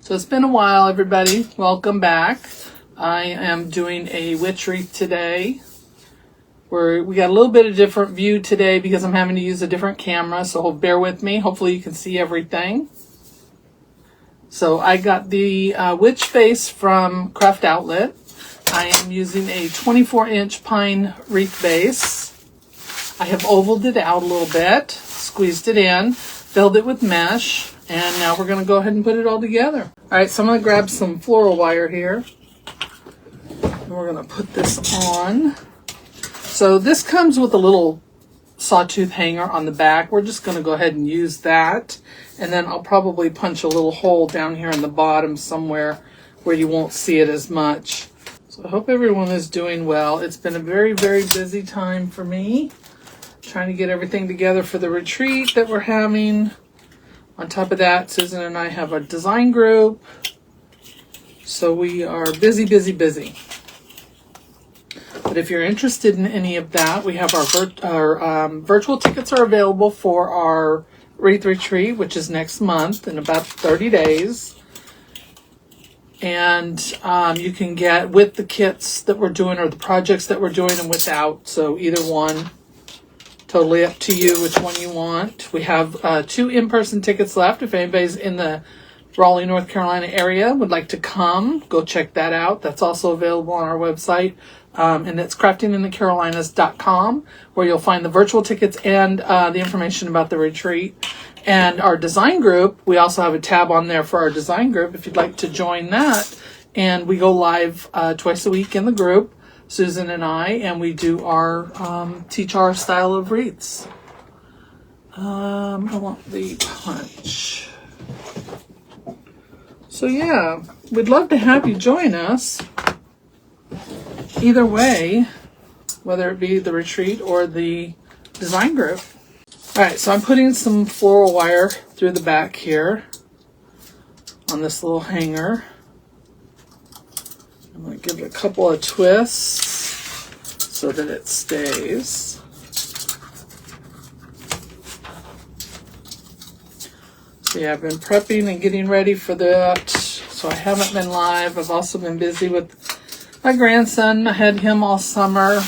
So it's been a while, everybody. Welcome back. I am doing a witch wreath today. We got a little bit of different view today because I'm having to use a different camera, so bear with me. Hopefully you can see everything. So I got the witch face from Craft Outlet. I am using a 24-inch pine wreath base. I have ovaled it out a little bit, squeezed it in, filled it with mesh, and now we're going to go ahead and put it all together. All right, so I'm going to grab some floral wire here. And we're going to put this on. So this comes with a little sawtooth hanger on the back. We're just going to go ahead and use that. And then I'll probably punch a little hole down here in the bottom somewhere where you won't see it as much. So I hope everyone is doing well. It's been a very, very busy time for me. Trying to get everything together for the retreat that we're having. On top of that, Susan and I have a design group. So we are busy, busy, busy. But if you're interested in any of that, we have our virtual tickets are available for our wreath retreat, which is next month in about 30 days. And you can get with the kits that we're doing or the projects that we're doing and without. So either one. Totally up to you which one you want. We have 2 in-person tickets left. If anybody's in the Raleigh, North Carolina area would like to come, go check that out. That's also available on our website. And it's craftinginthecarolinas.com, where you'll find the virtual tickets and the information about the retreat. And our design group, we also have a tab on there for our design group if you'd like to join that. And we go live twice a week in the group. Susan and I, and we do our, teach our style of wreaths. I want the punch. So yeah, we'd love to have you join us. Either way, whether it be the retreat or the design group. All right, so I'm putting some floral wire through the back here on this little hanger. I'm going to give it a couple of twists so that it stays. So yeah, I've been prepping and getting ready for that. So I haven't been live. I've also been busy with my grandson. I had him all summer.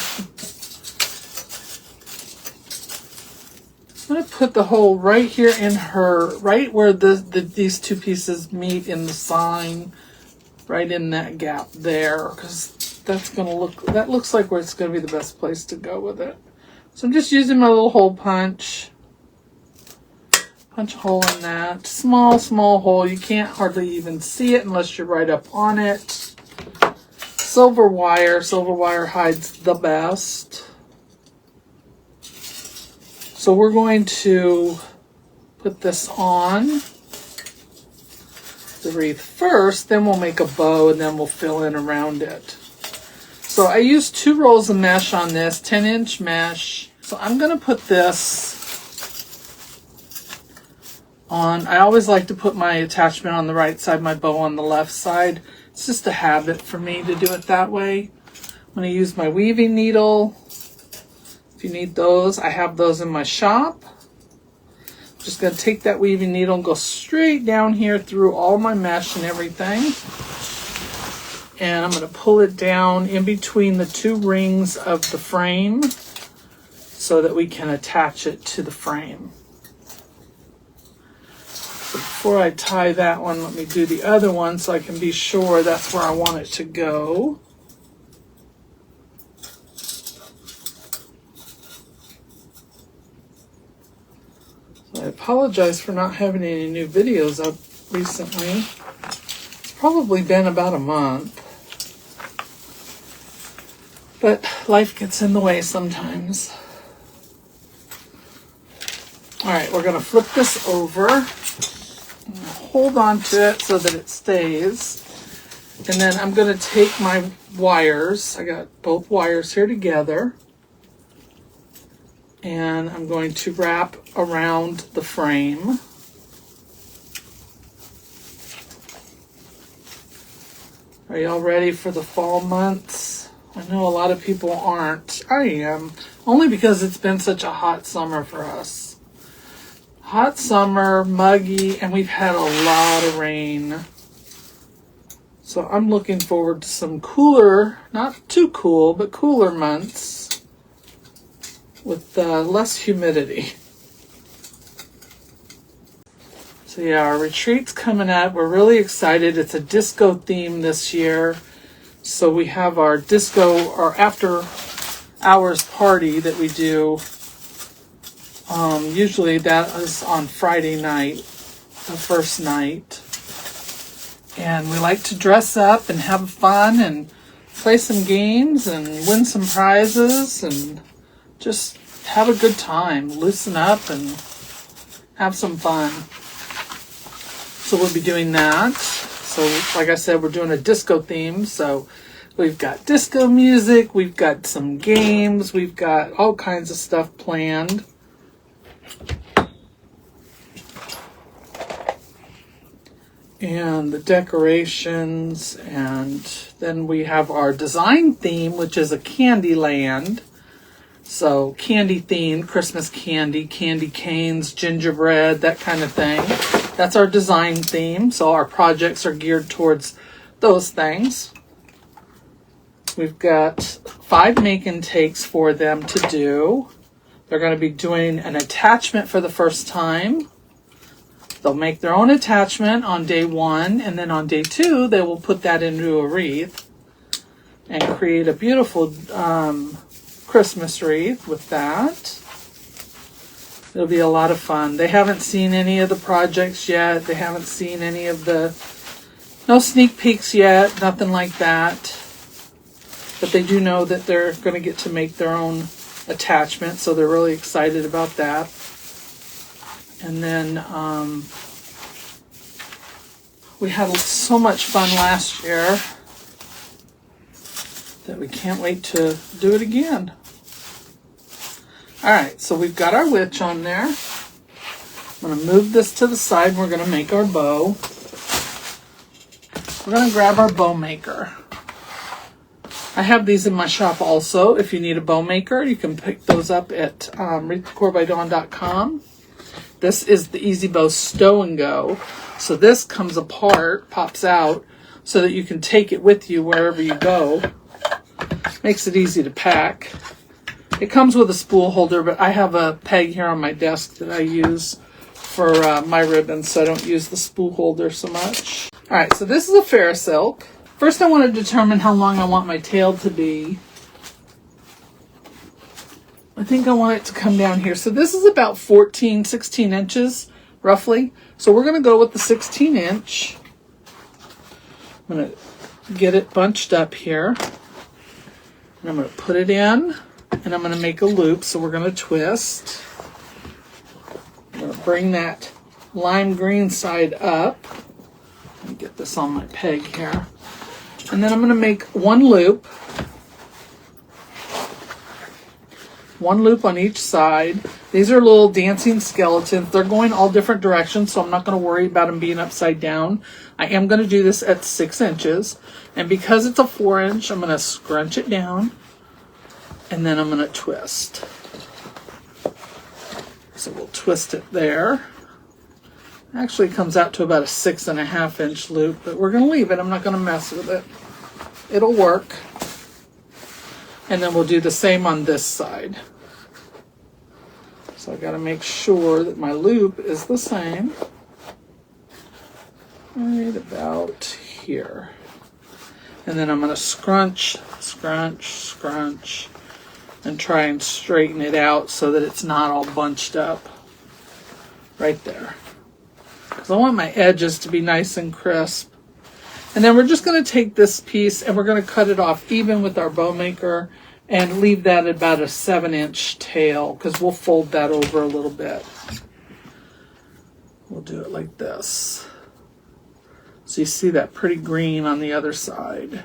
I'm going to put the hole right here in her, right where these 2 pieces meet in the sign. Right in that gap there, because that's going to that looks like where it's going to be the best place to go with it. So I'm just using my little hole punch. Punch a hole in that. Small, small hole. You can't hardly even see it unless you're right up on it. Silver wire. Silver wire hides the best. So we're going to put this on the wreath first, then we'll make a bow and then we'll fill in around it. So I used 2 rolls of mesh on this, 10-inch mesh. So I'm going to put this on. I always like to put my attachment on the right side, my bow on the left side. It's just a habit for me to do it that way. I'm going to use my weaving needle. If you need those, I have those in my shop. Just going to take that weaving needle and go straight down here through all my mesh and everything. And I'm going to pull it down in between the 2 rings of the frame so that we can attach it to the frame. So before I tie that one, let me do the other one so I can be sure that's where I want it to go. I apologize for not having any new videos up recently. It's probably been about a month. But life gets in the way sometimes. Alright, we're going to flip this over. Hold on to it so that it stays. And then I'm going to take my wires. I got both wires here together. And I'm going to wrap around the frame. Are y'all ready for the fall months? I know a lot of people aren't. I am. Only because it's been such a hot summer for us. Hot summer, muggy, and we've had a lot of rain. So I'm looking forward to some cooler, not too cool, but cooler months with less humidity. So yeah, our retreat's coming up. We're really excited. It's a disco theme this year. So we have our disco, our after hours party that we do. Usually that is on Friday night, the first night. And we like to dress up and have fun and play some games and win some prizes and just have a good time, loosen up and have some fun. So we'll be doing that. So like I said, we're doing a disco theme. So we've got disco music, we've got some games, we've got all kinds of stuff planned. And the decorations, and then we have our design theme, which is a candy land. So candy themed, Christmas candy, candy canes, gingerbread, that kind of thing. That's our design theme. So our projects are geared towards those things. We've got 5 make and takes for them to do. They're going to be doing an attachment for the first time. They'll make their own attachment on day 1, and then on day 2, they will put that into a wreath and create a beautiful Christmas wreath with that. It'll be a lot of fun. They haven't seen any of the projects yet. They haven't seen any of no sneak peeks yet, nothing like that. But they do know that they're going to get to make their own attachment, so they're really excited about that. And then we had so much fun last year that we can't wait to do it again. All right, so we've got our witch on there. I'm going to move this to the side and we're going to make our bow. We're going to grab our bow maker. I have these in my shop also. If you need a bow maker, you can pick those up at decorbydawn.com. This is the Easy Bow Stow and Go. So this comes apart, pops out, so that you can take it with you wherever you go. Makes it easy to pack. It comes with a spool holder, but I have a peg here on my desk that I use for my ribbons, so I don't use the spool holder so much. All right, so this is a fair silk. First, I want to determine how long I want my tail to be. I think I want it to come down here. So this is about 16 inches, roughly. So we're going to go with the 16 inch. I'm going to get it bunched up here. And I'm going to put it in. And I'm going to make a loop. So we're going to twist. I'm going to bring that lime green side up. Let me get this on my peg here. And then I'm going to make one loop. One loop on each side. These are little dancing skeletons. They're going all different directions, so I'm not going to worry about them being upside down. I am going to do this at 6 inches. And because it's a 4-inch, I'm going to scrunch it down. And then I'm going to twist. So we'll twist it there. Actually comes out to about a 6.5-inch loop, but we're going to leave it. I'm not going to mess with it. It'll work. And then we'll do the same on this side. So I got to make sure that my loop is the same. Right about here. And then I'm going to scrunch, scrunch, scrunch, and try and straighten it out so that it's not all bunched up. Right there. Because I want my edges to be nice and crisp. And then we're just going to take this piece and we're going to cut it off even with our bow maker and leave that at about a 7-inch tail because we'll fold that over a little bit. We'll do it like this. So you see that pretty green on the other side.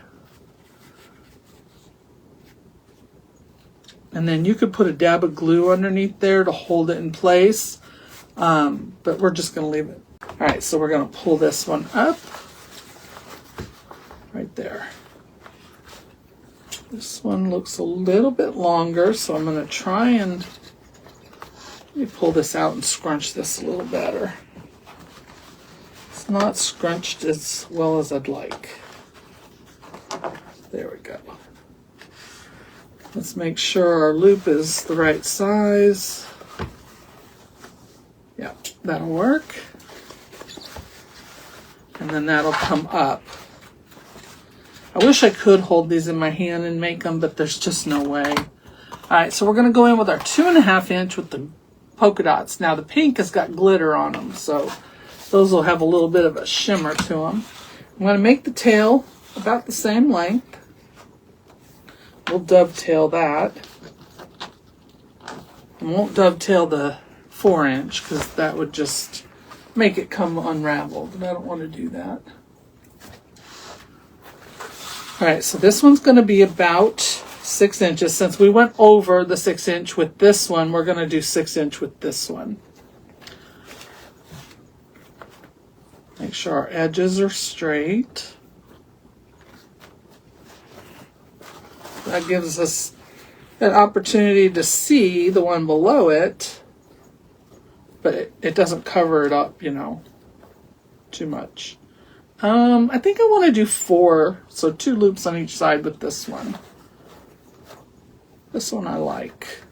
And then you could put a dab of glue underneath there to hold it in place. But we're just going to leave it. All right, so we're going to pull this one up. Right there. This one looks a little bit longer, so I'm going to try and let me pull this out and scrunch this a little better. It's not scrunched as well as I'd like. There we go. Let's make sure our loop is the right size. Yeah, that'll work. And then that'll come up. I wish I could hold these in my hand and make them, but there's just no way. All right, so we're going to go in with our 2.5 inch with the polka dots. Now the pink has got glitter on them, so those will have a little bit of a shimmer to them. I'm going to make the tail about the same length. We'll dovetail that. I won't dovetail the 4 inch because that would just make it come unraveled, and I don't want to do that. All right, so this one's going to be about 6 inches. Since we went over the 6 inch with this one, we're going to do 6 inch with this one. Make sure our edges are straight. That gives us an opportunity to see the one below it, but it doesn't cover it up, you know, too much. I think I want to do 4, so 2 loops on each side with this one. This one I like.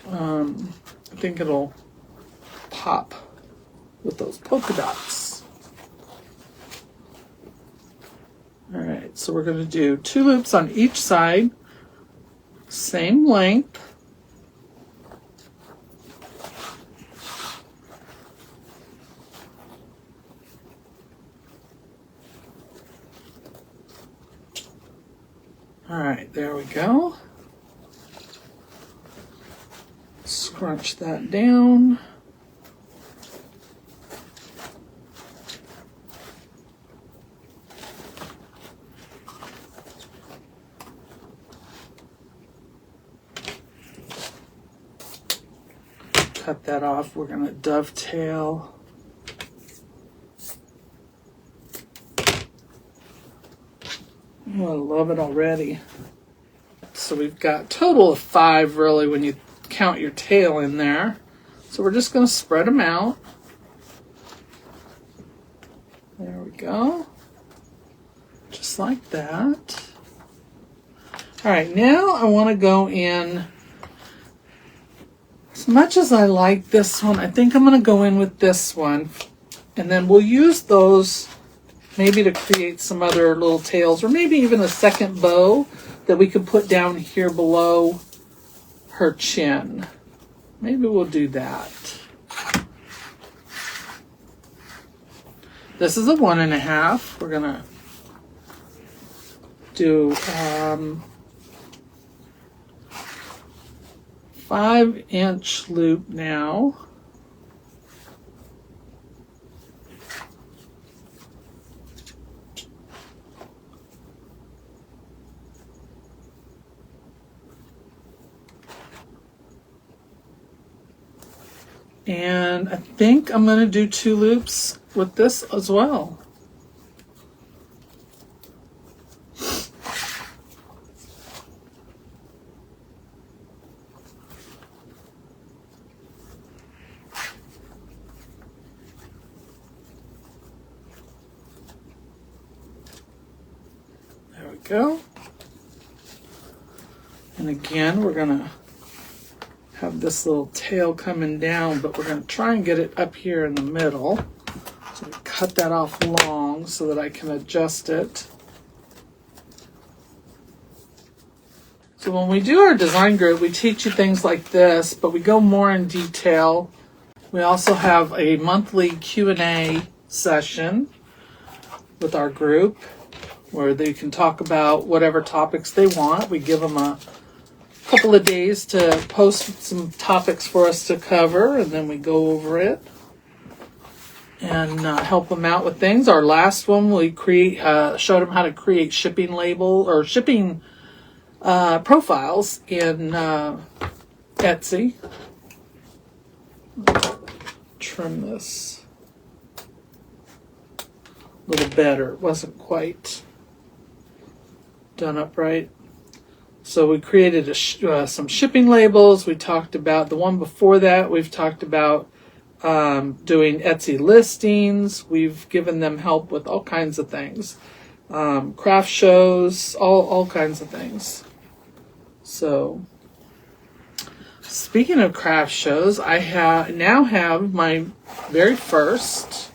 I think it'll pop with those polka dots. All right, so we're going to do 2 loops on each side, same length. All right, there we go. Scrunch that down. Cut that off. We're going to dovetail. Oh, I love it already. So we've got a total of 5 really when you count your tail in there. So we're just going to spread them out. There we go. Just like that. All right, now I want to go in. As much as I like this one, I think I'm going to go in with this one. And then we'll use those maybe to create some other little tails, or maybe even a second bow that we could put down here below her chin. Maybe we'll do that. This is a 1.5. We're gonna do 5-inch loop now. And I think I'm going to do 2 loops with this as well. There we go. And again, we're going to have this little tail coming down, but we're going to try and get it up here in the middle. So I cut that off long so that I can adjust it. So when we do our design group, we teach you things like this, but we go more in detail. We also have a monthly Q&A session with our group where they can talk about whatever topics they want. We give them a couple of days to post some topics for us to cover, and then we go over it and help them out with things. Our last one, we showed them how to create shipping label or shipping profiles in Etsy. Trim this a little better. It wasn't quite done up right. So we created some shipping labels. We talked about the one before that. We've talked about doing Etsy listings. We've given them help with all kinds of things. craft shows, all kinds of things. So, speaking of craft shows, I now have my very first,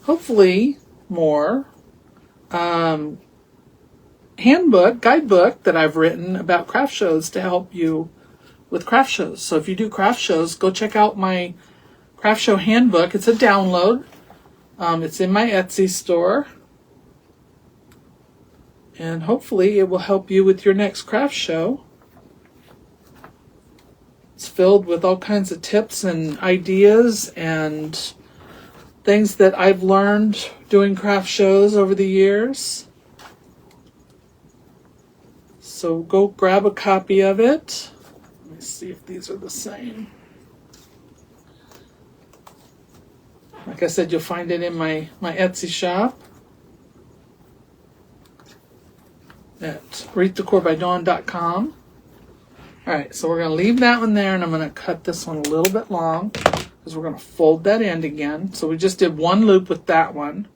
hopefully more, guidebook that I've written about craft shows to help you with craft shows. So if you do craft shows, go check out my craft show handbook. It's a download. It's in my Etsy store. And hopefully it will help you with your next craft show. It's filled with all kinds of tips and ideas and things that I've learned doing craft shows over the years. So go grab a copy of it. Let me see if these are the same. Like I said, you'll find it in my Etsy shop at wreathdecorbydawn.com. Alright, so we're going to leave that one there, and I'm going to cut this one a little bit long because we're going to fold that end again. So we just did one loop with that one.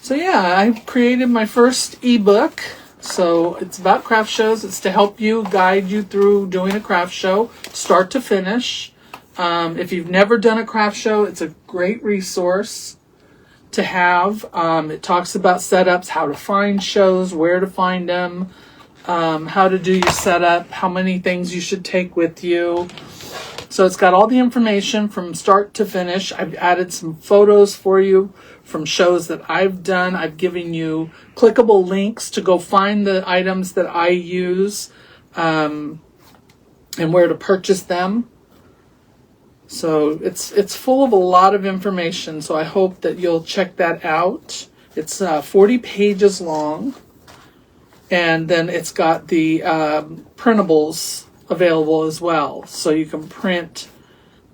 So yeah, I created my first ebook. So it's about craft shows. It's to help you, guide you through doing a craft show, start to finish. If you've never done a craft show, it's a great resource to have. It talks about setups, how to find shows, where to find them, how to do your setup, how many things you should take with you. So it's got all the information from start to finish. I've added some photos for you from shows that I've done. I've given you clickable links to go find the items that I use, and where to purchase them. So it's full of a lot of information. So I hope that you'll check that out. It's 40 pages long. And then it's got the printables available as well. So you can print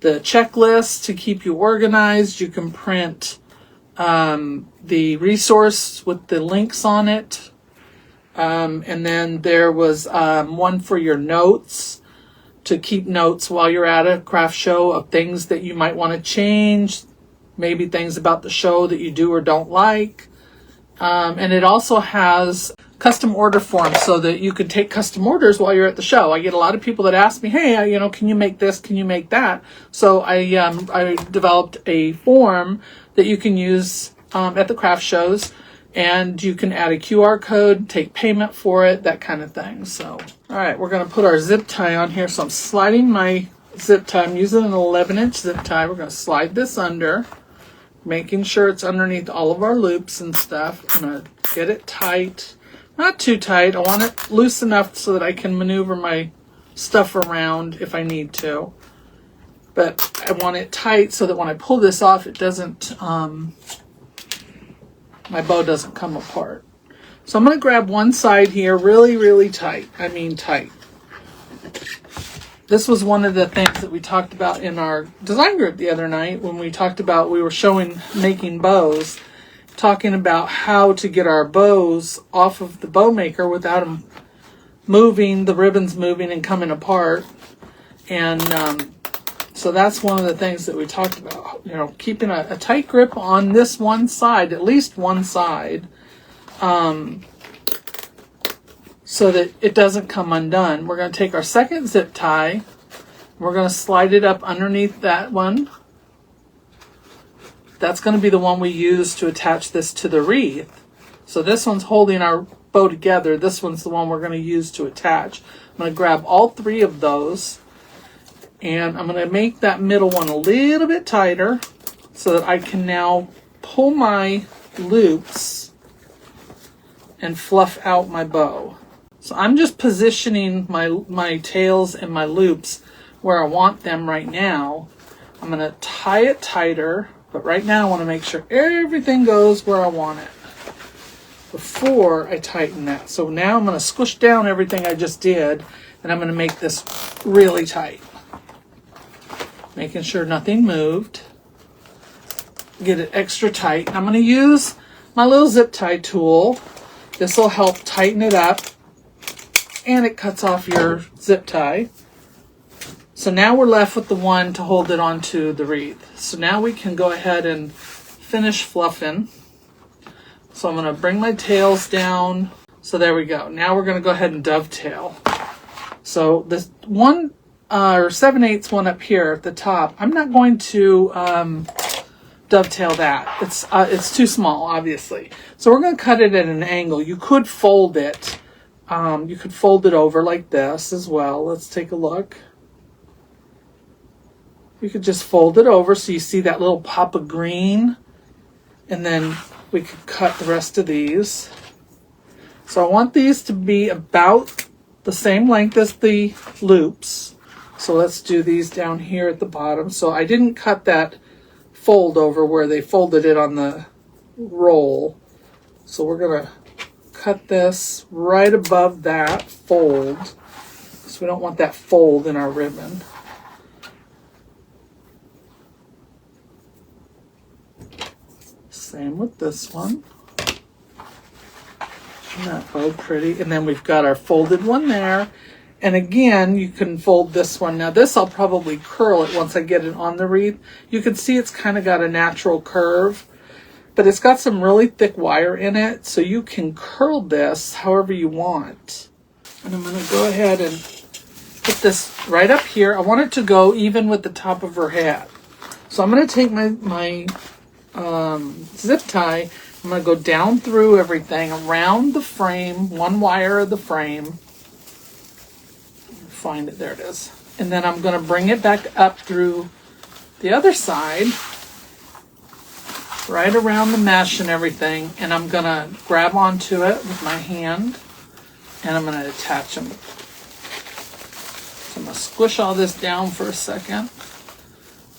the checklist to keep you organized. You can print the resource with the links on it. And then there was one for your notes, to keep notes while you're at a craft show of things that you might want to change, maybe things about the show that you do or don't like. And it also has custom order forms so that you can take custom orders while you're at the show. I get a lot of people that ask me, hey, can you make this? Can you make that? So I developed a form that you can use at the craft shows, and you can add a QR code, take payment for it, that kind of thing. So, all right, we're going to put our zip tie on here. So I'm sliding my zip tie. I'm using an 11-inch zip tie. We're going to slide this under, making sure it's underneath all of our loops and stuff. I'm going to get it tight. Not too tight. I want it loose enough so that I can maneuver my stuff around if I need to. But I want it tight so that when I pull this off, it doesn't, my bow doesn't come apart. So I'm going to grab one side here really, really tight. I mean tight. This was one of the things that we talked about in our design group the other night when we talked about, we were showing making bows, talking about how to get our bows off of the bow maker without them moving, the ribbons moving and coming apart. And so that's one of the things that we talked about, keeping a tight grip on this one side, at least one side, so that it doesn't come undone. We're going to take our second zip tie. We're going to slide it up underneath that one. That's going to be the one we use to attach this to the wreath. So this one's holding our bow together. This one's the one we're going to use to attach. I'm going to grab all three of those, and I'm going to make that middle one a little bit tighter so that I can now pull my loops and fluff out my bow. So I'm just positioning my tails and my loops where I want them right now. I'm going to tie it tighter, but right now I want to make sure everything goes where I want it before I tighten that. So now I'm going to squish down everything I just did, and I'm going to make this really tight. Making sure nothing moved. Get it extra tight. I'm going to use my little zip tie tool. This will help tighten it up, and it cuts off your zip tie. So now we're left with the one to hold it onto the wreath. So now we can go ahead and finish fluffing. So I'm going to bring my tails down. So there we go. Now we're going to go ahead and dovetail. So this one or 7/8 one up here at the top, I'm not going to dovetail that. It's too small, obviously. So we're going to cut it at an angle. You could fold it. You could fold it over like this as well. Let's take a look. You could just fold it over so you see that little pop of green. And then we could cut the rest of these. So I want these to be about the same length as the loops. So let's do these down here at the bottom. So I didn't cut that fold over where they folded it on the roll. So we're going to cut this right above that fold. So we don't want that fold in our ribbon. Same with this one. Isn't that bow pretty? And then we've got our folded one there. And again, you can fold this one. Now this I'll probably curl it once I get it on the wreath. You can see it's kind of got a natural curve, but it's got some really thick wire in it, so you can curl this however you want. And I'm going to go ahead and put this right up here. I want it to go even with the top of her hat. So I'm going to take my zip tie. I'm going to go down through everything around the frame, one wire of the frame. Find it, there it is. And then I'm going to bring it back up through the other side, right around the mesh and everything, and I'm going to grab onto it with my hand, and I'm going to attach them. So I'm going to squish all this down for a second,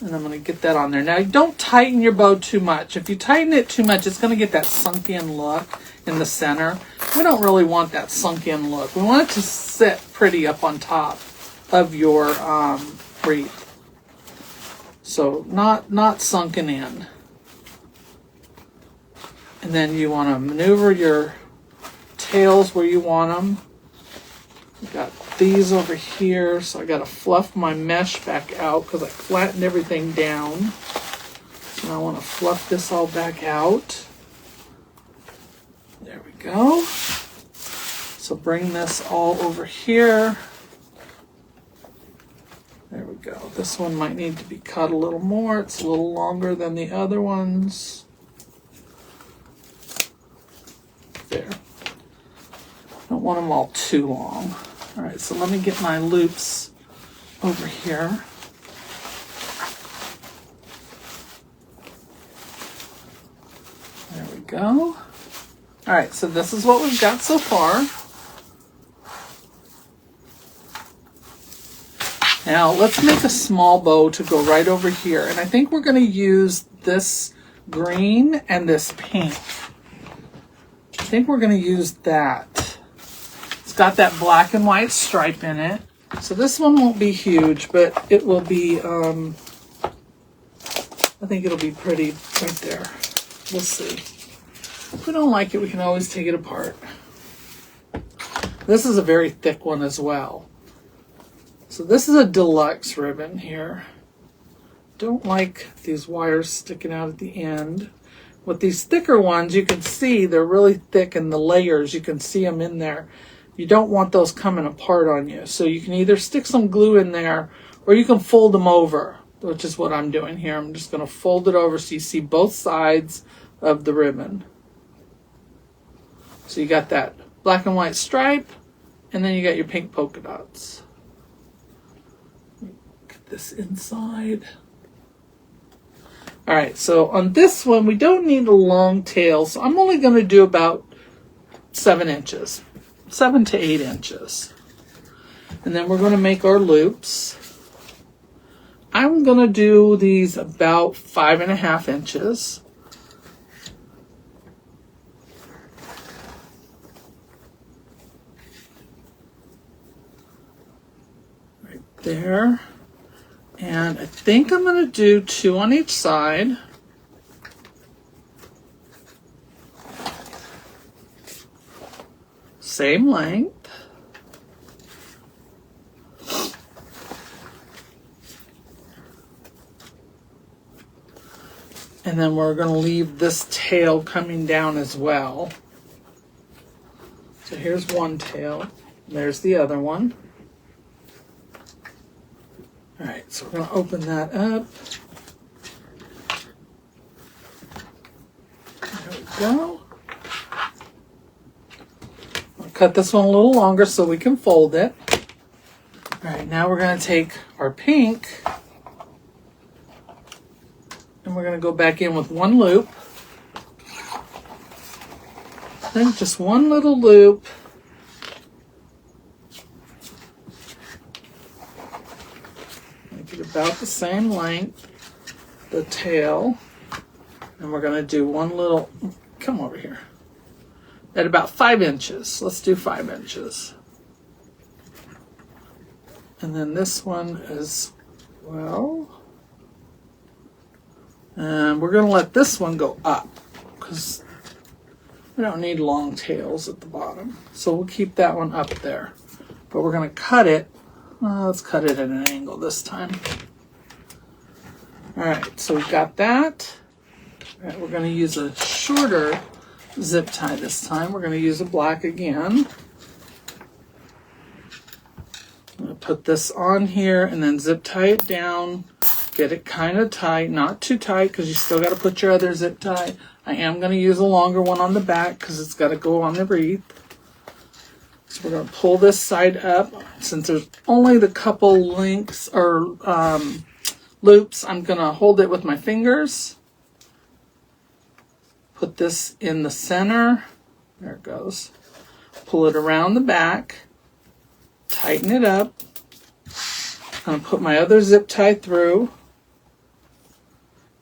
and I'm going to get that on there. Now, don't tighten your bow too much. If you tighten it too much, it's going to get that sunk in look in the center. We don't really want that sunk in look. We want it to sit pretty up on top of your wreath. So not sunken in. And then you want to maneuver your tails where you want them. We got these over here, so I got to fluff my mesh back out because I flattened everything down. And I want to fluff this all back out. There we go. So bring this all over here. There we go. This one might need to be cut a little more. It's a little longer than the other ones. There. Don't want them all too long. All right, so let me get my loops over here. There we go. All right, so this is what we've got so far. Now let's make a small bow to go right over here. And I think we're going to use this green and this pink. I think we're going to use that. It's got that black and white stripe in it. So this one won't be huge, but it will be, I think it'll be pretty right there. We'll see. If we don't like it, we can always take it apart. This is a very thick one as well. So this is a deluxe ribbon here. Don't like these wires sticking out at the end. With these thicker ones, you can see they're really thick in the layers. You can see them in there. You don't want those coming apart on you. So you can either stick some glue in there or you can fold them over, which is what I'm doing here. I'm just going to fold it over so you see both sides of the ribbon. So you got that black and white stripe, and then you got your pink polka dots. Get this inside. All right, so on this one, we don't need a long tail, so I'm only going to do about 7 inches, 7 to 8 inches. And then we're going to make our loops. I'm going to do these about 5.5 inches. Right there. And I think I'm going to do 2 on each side. Same length. And then we're going to leave this tail coming down as well. So here's one tail. There's the other one. All right, so we're going to open that up. There we go. I'll cut this one a little longer so we can fold it. All right, now we're going to take our pink and we're going to go back in with one loop. Then just one little loop. Make it about the same length, the tail. And we're going to do one little, come over here, at about 5 inches. Let's do 5 inches. And then this one as well. And we're going to let this one go up because we don't need long tails at the bottom. So we'll keep that one up there. But we're going to cut it. Let's cut it at an angle this time. All right, so we've got that. All right, we're going to use a shorter zip tie this time. We're going to use a black again. I'm going to put this on here and then zip tie it down. Get it kind of tight, not too tight because you still got to put your other zip tie. I am going to use a longer one on the back because it's got to go on the wreath. So we're going to pull this side up. Since there's only the couple links or loops, I'm going to hold it with my fingers. Put this in the center. There it goes. Pull it around the back. Tighten it up. I'm going to put my other zip tie through.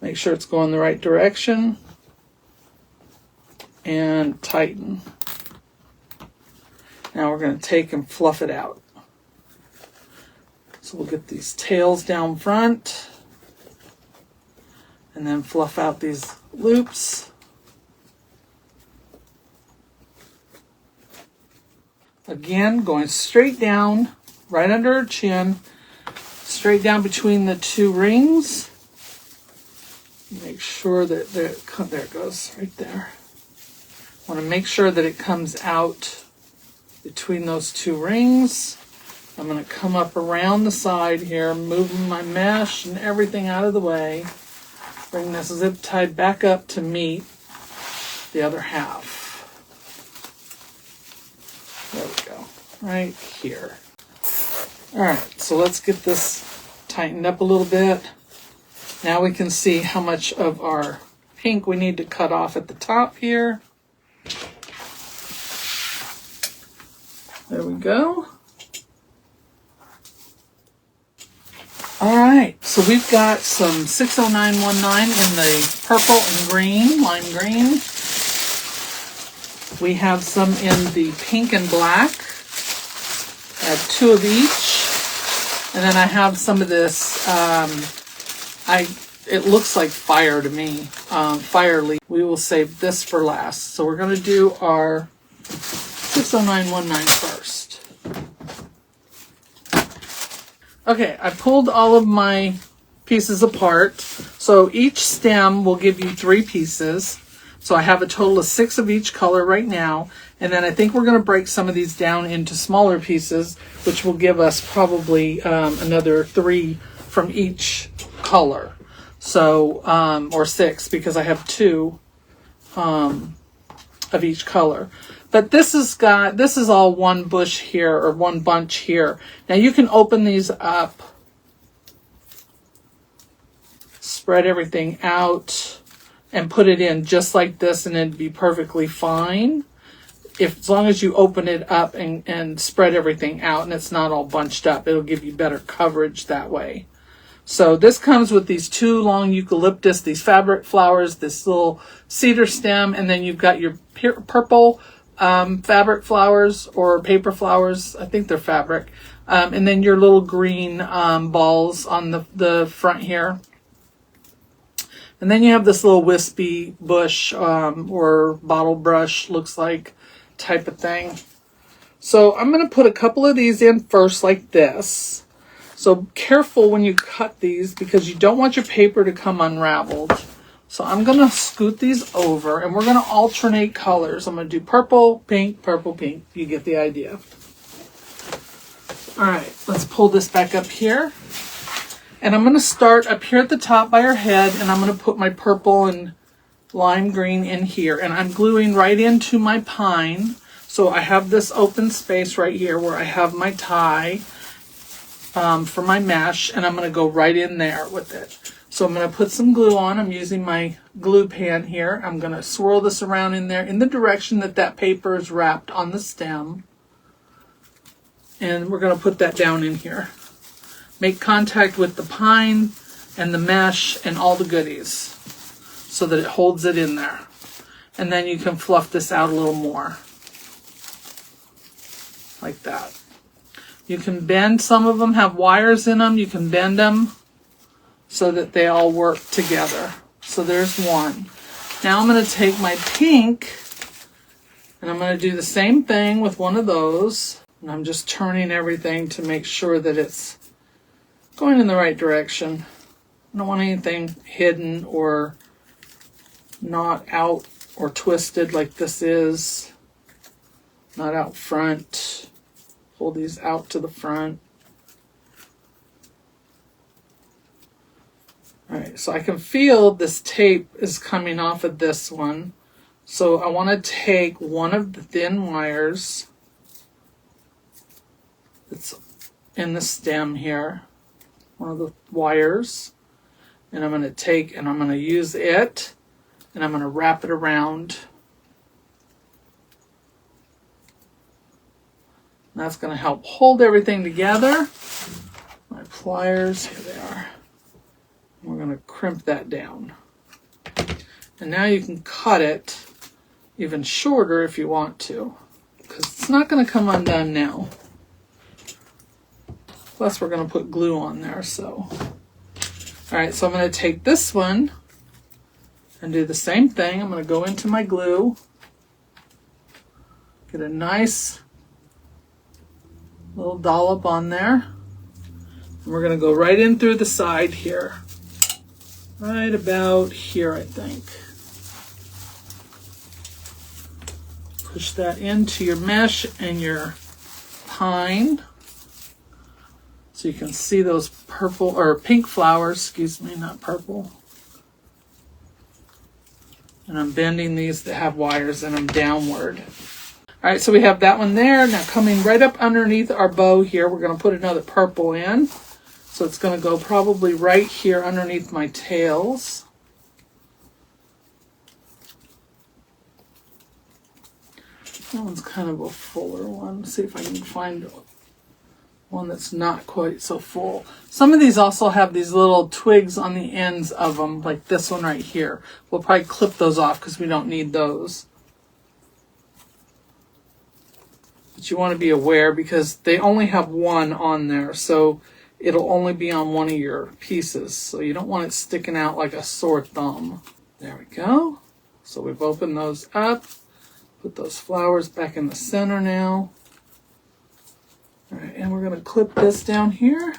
Make sure it's going the right direction. And tighten. Now we're going to take and fluff it out. So we'll get these tails down front. And then fluff out these loops. Again, going straight down, right under her chin, straight down between the two rings. Make sure that there it goes, right there. Want to make sure that it comes out between those two rings. I'm going to come up around the side here, moving my mesh and everything out of the way. Bring this zip tie back up to meet the other half. There we go, right here. All right, so let's get this tightened up a little bit. Now we can see how much of our pink we need to cut off at the top here. There we go. All right, so we've got some 60919 in the purple and green, lime green. We have some in the pink and black. I have 2 of each. And then I have some of this, it looks like fire to me, fire leaf. We will save this for last. So we're going to do our 60919 first. Okay, I pulled all of my pieces apart. So each stem will give you 3 pieces. So I have a total of 6 of each color right now. And then I think we're going to break some of these down into smaller pieces, which will give us probably another 3 from each color. So, or 6, because I have 2 of each color. But this is all one bush here, or one bunch here. Now you can open these up, spread everything out, and put it in just like this, and it'd be perfectly fine. As long as you open it up and spread everything out and it's not all bunched up, it'll give you better coverage that way. So this comes with these 2 long eucalyptus, these fabric flowers, this little cedar stem, and then you've got your purple fabric flowers or paper flowers. I think they're fabric. And then your little green balls on the front here. And then you have this little wispy bush or bottle brush, looks like, type of thing. So I'm going to put a couple of these in first like this. So careful when you cut these because you don't want your paper to come unraveled So I'm going to scoot these over and we're going to alternate colors. I'm going to do purple, pink, purple, pink. You get the idea. All right, let's pull this back up here. And I'm going to start up here at the top by her head, and I'm going to put my purple and lime green in here. And I'm gluing right into my pine. So I have this open space right here where I have my tie for my mesh, and I'm going to go right in there with it. So I'm going to put some glue on. I'm using my glue pan here. I'm going to swirl this around in there in the direction that that paper is wrapped on the stem. And we're going to put that down in here. Make contact with the pine and the mesh and all the goodies so that it holds it in there. And then you can fluff this out a little more. Like that. You can bend, some of them have wires in them. You can bend them so that they all work together. So there's one. Now I'm going to take my pink and I'm going to do the same thing with one of those. And I'm just turning everything to make sure that it's going in the right direction. I don't want anything hidden or not out or twisted like this is. Not out front. Pull these out to the front. All right, so I can feel this tape is coming off of this one. So I want to take one of the thin wires that's in the stem here, one of the wires, and I'm going to take and I'm going to use it and I'm going to wrap it around. And that's going to help hold everything together. My pliers, here they are. We're going to crimp that down. And now you can cut it even shorter if you want to, because it's not going to come undone now. Plus we're going to put glue on there, so. All right, so I'm going to take this one and do the same thing. I'm going to go into my glue, get a nice little dollop on there. And we're going to go right in through the side here. Right about here, I think. Push that into your mesh and your pine. So you can see those purple or pink flowers, excuse me, not purple. And I'm bending these that have wires in them downward. All right, so we have that one there. Now coming right up underneath our bow here, we're going to put another purple in. So it's going to go probably right here underneath my tails. That one's kind of a fuller one. Let's see if I can find one that's not quite so full. Some of these also have these little twigs on the ends of them, like this one right here. We'll probably clip those off because we don't need those. But you want to be aware because they only have one on there, so it'll only be on one of your pieces. So you don't want it sticking out like a sore thumb. There we go. So we've opened those up. Put those flowers back in the center now. All right, and we're going to clip this down here.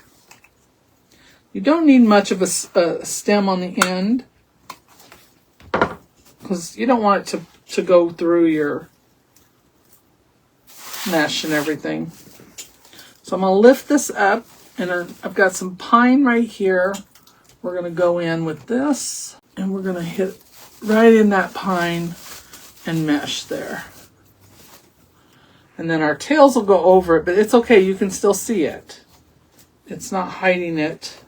You don't need much of a stem on the end because you don't want it to go through your mesh and everything. So I'm going to lift this up, and I've got some pine right here. We're going to go in with this, and we're going to hit right in that pine and mesh there. And then our tails will go over it, but it's okay. You can still see it. It's not hiding it.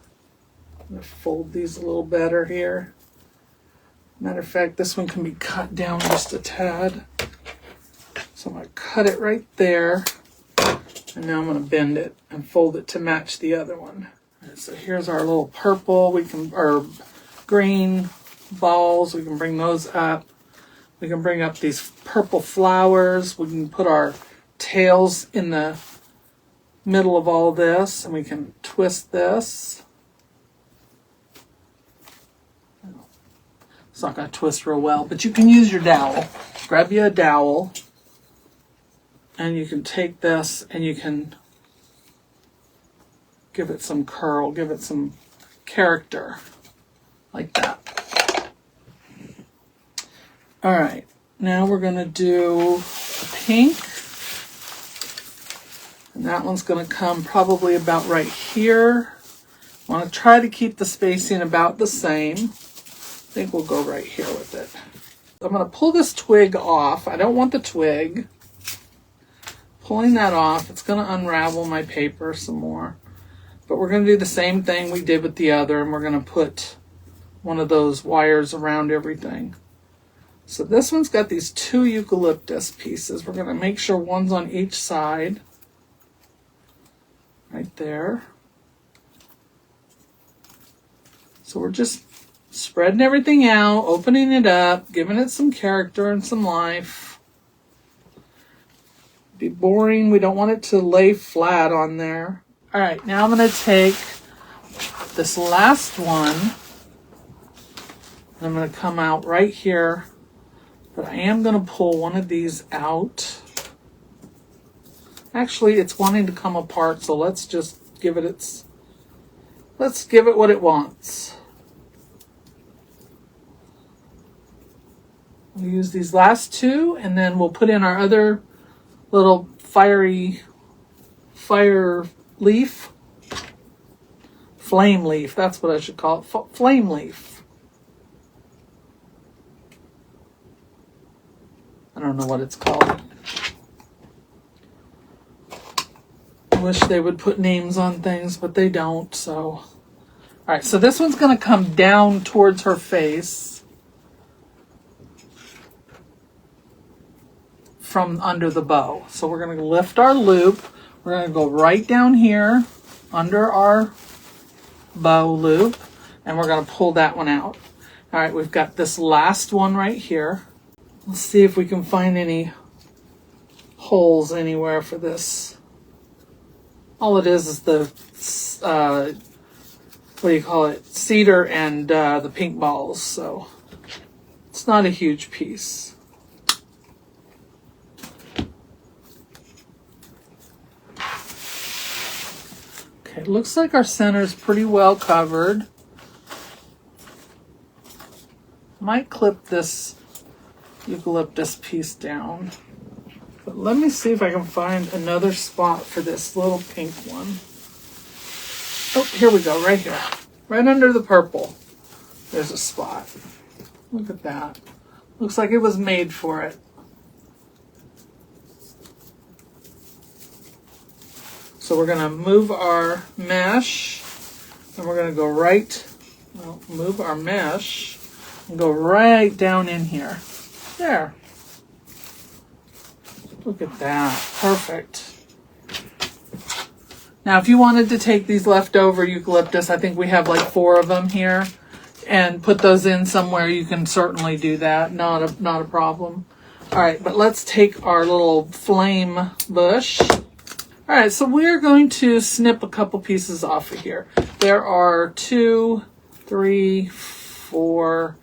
I'm going to fold these a little better here. Matter of fact, this one can be cut down just a tad. So I'm going to cut it right there. And now I'm going to bend it and fold it to match the other one. Right, so here's our little purple, or green balls. We can bring those up. We can bring up these purple flowers. We can put our tails in the middle of all this, and we can twist this. It's not going to twist real well, but you can use your dowel. Grab you a dowel, and you can take this and you can give it some curl, give it some character, like that. All right, now we're going to do a pink. And that one's going to come probably about right here. I want to try to keep the spacing about the same. I think we'll go right here with it. I'm going to pull this twig off. I don't want the twig. Pulling that off, it's going to unravel my paper some more. But we're going to do the same thing we did with the other, and we're going to put one of those wires around everything. So this one's got these 2 eucalyptus pieces. We're going to make sure one's on each side. Right there. So we're just spreading everything out, opening it up, giving it some character and some life. Be boring. We don't want it to lay flat on there. All right, now I'm going to take this last one. And I'm going to come out right here. But I am going to pull one of these out. Actually, it's wanting to come apart, so let's just give it let's give it what it wants. We'll use these last 2, and then we'll put in our other little fire leaf. Flame leaf, that's what I should call it. Flame leaf. I don't know what it's called. I wish they would put names on things, but they don't, so. All right, so this one's going to come down towards her face from under the bow. So we're going to lift our loop. We're going to go right down here under our bow loop, and we're going to pull that one out. All right, we've got this last one right here. Let's see if we can find any holes anywhere for this. All it is the, what do you call it, cedar and the pink balls, so it's not a huge piece. Okay, it looks like our center is pretty well covered. Might clip this eucalyptus piece down. But let me see if I can find another spot for this little pink one. Oh, here we go, right here. Right under the purple. There's a spot. Look at that. Looks like it was made for it. So we're going to move our mesh, and we're going to go move our mesh and go right down in here. There. Look at that. Perfect. Now, if you wanted to take these leftover eucalyptus, I think we have like 4 of them here, and put those in somewhere, you can certainly do that. Not a problem. All right, but let's take our little flame bush. All right, so we're going to snip a couple pieces off of here. There are 2, 3, 4,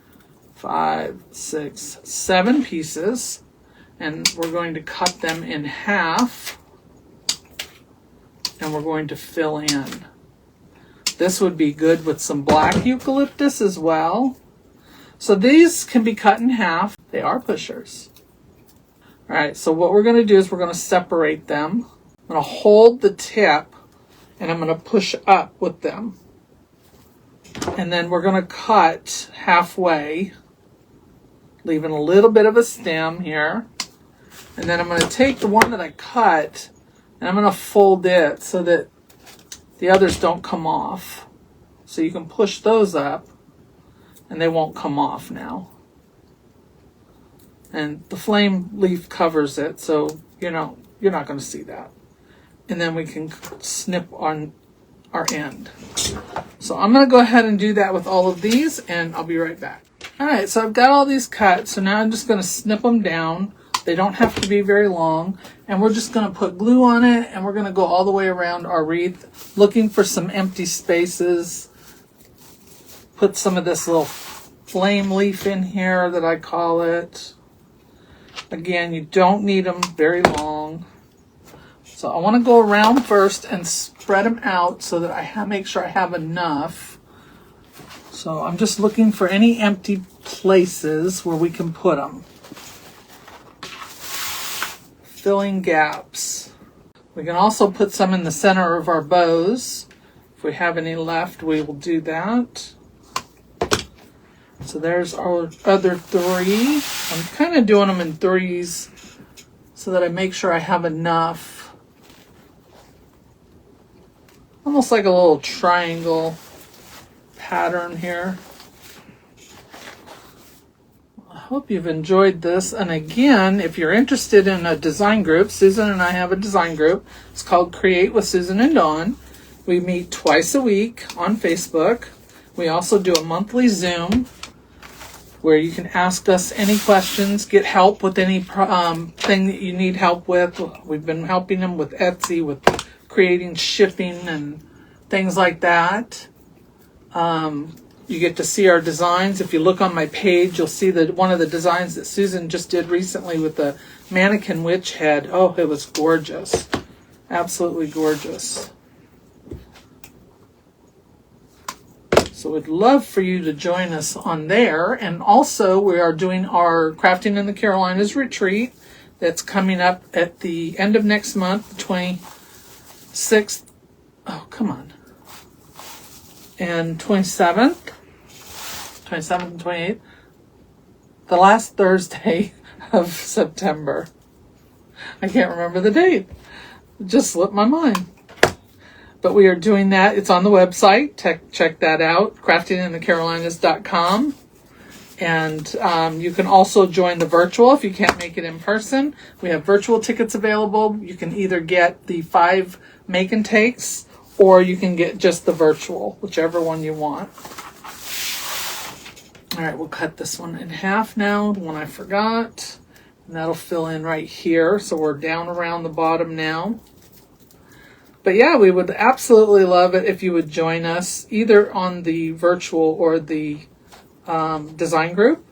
5, 6, 7 pieces. And we're going to cut them in half, and we're going to fill in. This would be good with some black eucalyptus as well. So these can be cut in half. They are pushers. All right, so what we're going to do is we're going to separate them. I'm going to hold the tip, and I'm going to push up with them. And then we're going to cut halfway, leaving a little bit of a stem here. And then I'm going to take the one that I cut, and I'm going to fold it so that the others don't come off. So you can push those up, and they won't come off now. And the flame leaf covers it, so you're not going to see that. And then we can snip on our end. So I'm going to go ahead and do that with all of these, and I'll be right back. All right, so I've got all these cut, so now I'm just going to snip them down. They don't have to be very long, and we're just going to put glue on it, and we're going to go all the way around our wreath, looking for some empty spaces. Put some of this little flame leaf in here that I call it. Again, you don't need them very long. So I want to go around first and spread them out so that I make sure I have enough. So So I'm just looking for any empty places where we can put them. Filling gaps. We can also put some in the center of our bows. If we have any left, we will do that. So there's our other 3. I'm kind of doing them in 3s so that I make sure I have enough. Almost like a little triangle pattern here. I hope you've enjoyed this. And again, if you're interested in a design group, Susan and I have a design group. It's called Create with Susan and Dawn. We meet twice a week on Facebook. We also do a monthly Zoom where you can ask us any questions, get help with any thing that you need help with. We've been helping them with Etsy, with creating shipping and things like that. You get to see our designs. If you look on my page, you'll see that one of the designs that Susan just did recently with the mannequin witch head. Oh, it was gorgeous. Absolutely gorgeous. So we'd love for you to join us on there. And also we are doing our Crafting in the Carolinas retreat that's coming up at the end of next month, the 26th. Oh, come on. And 27th and 28th, the last Thursday of September. I can't remember the date. It just slipped my mind. But we are doing that. It's on the website. Check that out, craftinginthecarolinas.com. And you can also join the virtual if you can't make it in person. We have virtual tickets available. You can either get the 5 make and takes, or you can get just the virtual, whichever one you want. All right, we'll cut this one in half now, the one I forgot. And that'll fill in right here. So we're down around the bottom now. But yeah, we would absolutely love it if you would join us either on the virtual or the design group.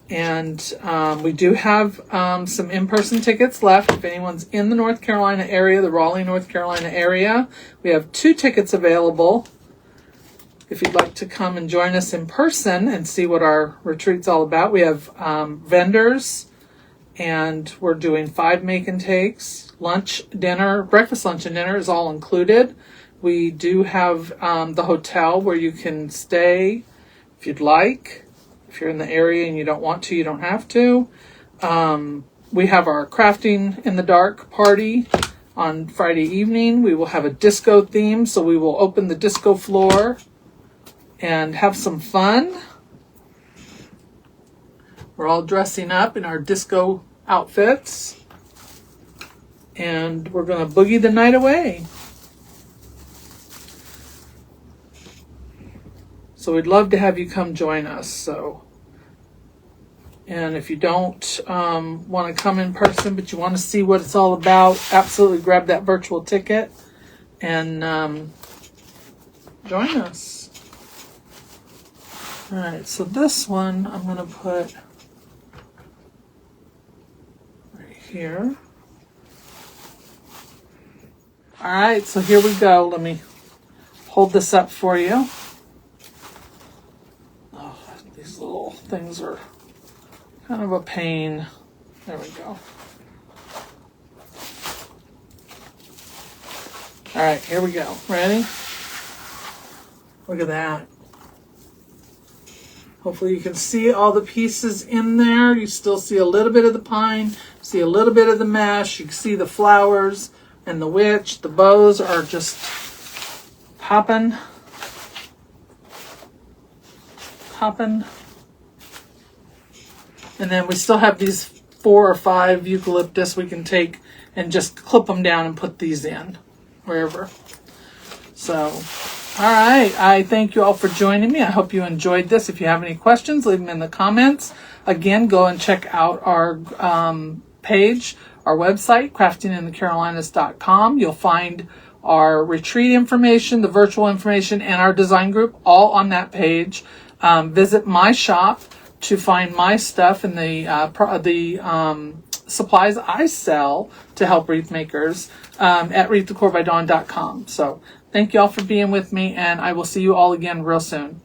And we do have some in-person tickets left. If anyone's in the North Carolina area, the Raleigh, North Carolina area, we have 2 tickets available. If you'd like to come and join us in person and see what our retreat's all about, we have vendors, and we're doing 5 make and takes. Lunch, dinner, breakfast, lunch, and dinner is all included. We do have the hotel where you can stay if you'd like. If you're in the area and you don't want to, you don't have to. We have our Crafting in the Dark party on Friday evening. We will have a disco theme, so we will open the disco floor and have some fun. We're all dressing up in our disco outfits, and we're going to boogie the night away. So we'd love to have you come join us. And if you don't want to come in person, but you want to see what it's all about, absolutely grab that virtual ticket and join us. All right, so this one I'm going to put right here. All right, so here we go. Let me hold this up for you. Oh, these little things are kind of a pain. There we go. All right, here we go. Ready? Look at that. Hopefully you can see all the pieces in there. You still see a little bit of the pine, see a little bit of the mesh. You can see the flowers and the witch. The bows are just popping. And then we still have these 4 or 5 eucalyptus we can take and just clip them down and put these in wherever. So, all right. I thank you all for joining me. I hope you enjoyed this. If you have any questions, leave them in the comments. Again, go and check out our page, our website, craftinginthecarolinas.com. You'll find our retreat information, the virtual information, and our design group all on that page. Visit my shop to find my stuff and the supplies I sell to help wreath makers at wreathdecorbydawn.com. So thank you all for being with me, and I will see you all again real soon.